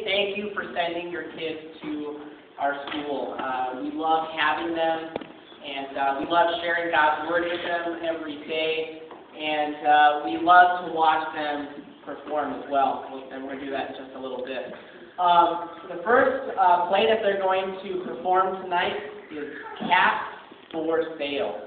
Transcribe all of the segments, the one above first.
Thank you for sending your kids to our school. We love having them, and we love sharing God's Word with them every day, and we love to watch them perform as well, and we're going to do that in just a little bit. The first play that they're going to perform tonight is Cats for Sale.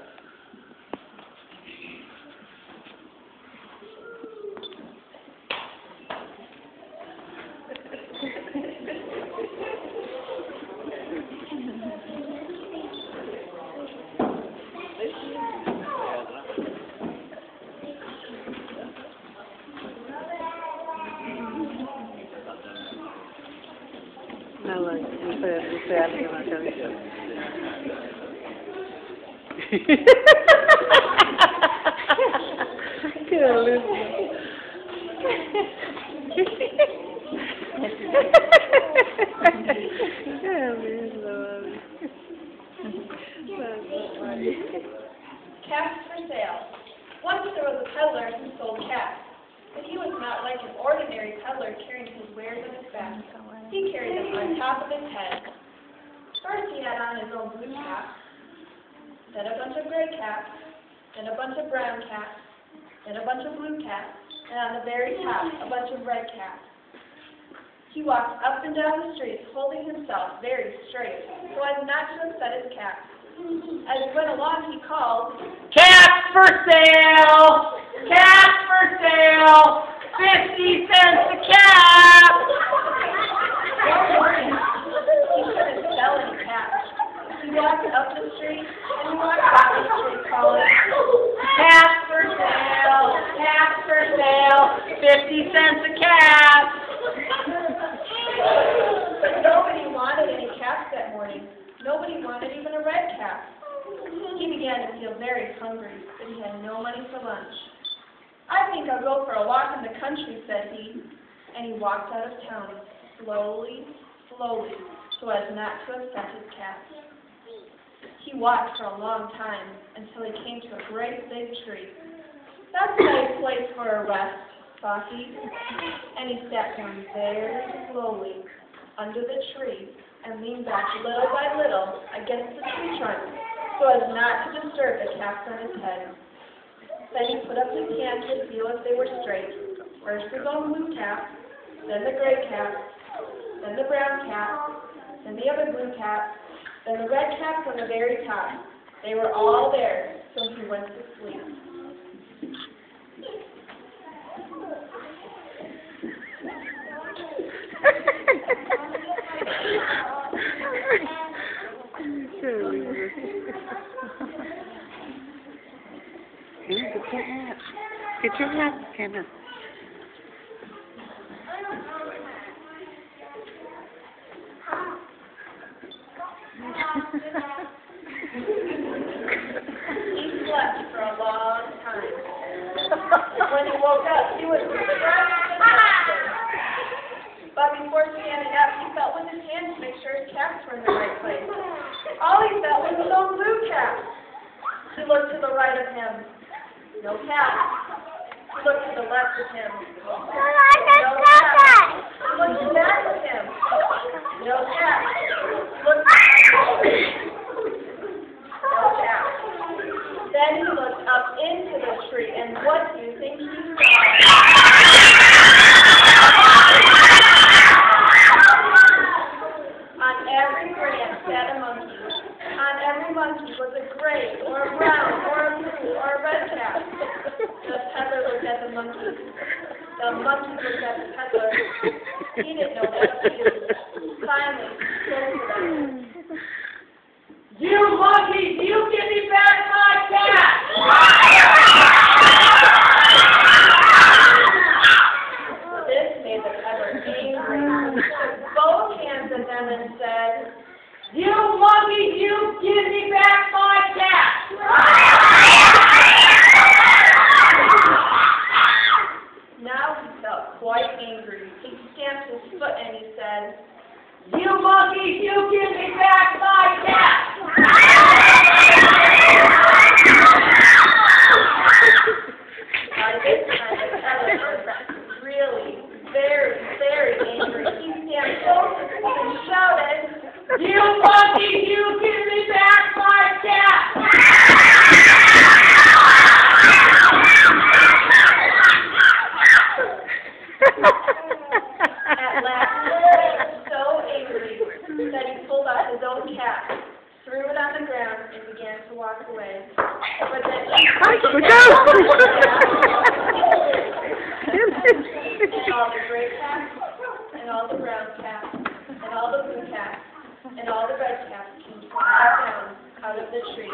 No, estoy arriba, qué lindo. Qué lindo. Cats for sale. Once there was a peddler who sold cats, but he was not like an ordinary peddler carrying his wares on his back. He carried them on top of his head. First he had on his own blue cap, then a bunch of gray caps, then a bunch of brown caps, then a bunch of blue caps, and on the very top, a bunch of red caps. He walked up and down the street, holding himself very straight, so as not to upset his cats. As he went along, he called, Cats for sale! Cats for sale! 50 cents a cat! Don't worry, he couldn't sell any cats. He walked up the street, and he walked down the street calling, Cats for sale! Cats for sale! 50 cents a cat! But nobody wanted any cats that morning. Nobody wanted even a red cap. He began to feel very hungry, but he had no money for lunch. I think I'll go for a walk in the country, said he, and he walked out of town, slowly, slowly, so as not to upset his cats. He walked for a long time, until he came to a great big tree. That's a nice place for a rest, thought he, and he sat down very slowly under the tree and leaned back little by little against the tree trunk so as not to disturb the caps on his head. Then he put up his hands to feel if they were straight. First his own blue cap, then the gray cap, then the brown cap, then the other blue cap, then the red cap on the very top. They were all there, so he went to sleep. Get your hat. Get your hat, Kenna. He slept for a long time. When he woke up, he was refreshed and rested. But before standing up, he felt with his hands to make sure his caps were in the right place. All he felt was his own blue cap. He looked to the right of him. No cap. He looked to the left of him. No cap. He looked to the back of him. No cap. He looked to the no cap. Then he looked up into the tree, and what do you think he saw? On every branch sat a monkey. On every monkey was a gray, or a brown, or a blue, or a red cap. The peddler looked at the monkey. The monkey looked at the peddler. He didn't know what to do. Finally, he spoke to them. You monkeys, you give me back my cat! This made the peddler angry. He took both hands at them and said, You monkeys, you give me back my cat! Now he felt quite angry. He stamped his foot and he said, You monkeys, you give me back my cat! By this time the peddler was really very, very angry. He stamped and shouted, You monkeys, you give me back my cat! At last, he was so angry that he pulled out his own cap, threw it on the ground, and began to walk away. But then and all the gray cats, and all the brown cats, and all the blue cats, and all the red cats came flying down out of the tree.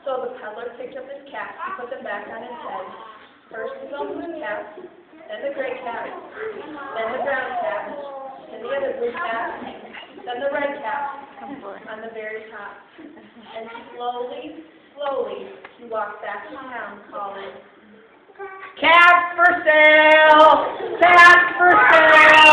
So the peddler picked up his cap and put them back on his head. First his own blue cap, then the gray cap, then the brown cap, then the other blue cap, then the red cap on the very top. And slowly, slowly, he walked back to town calling, Cats for sale! Cats for sale!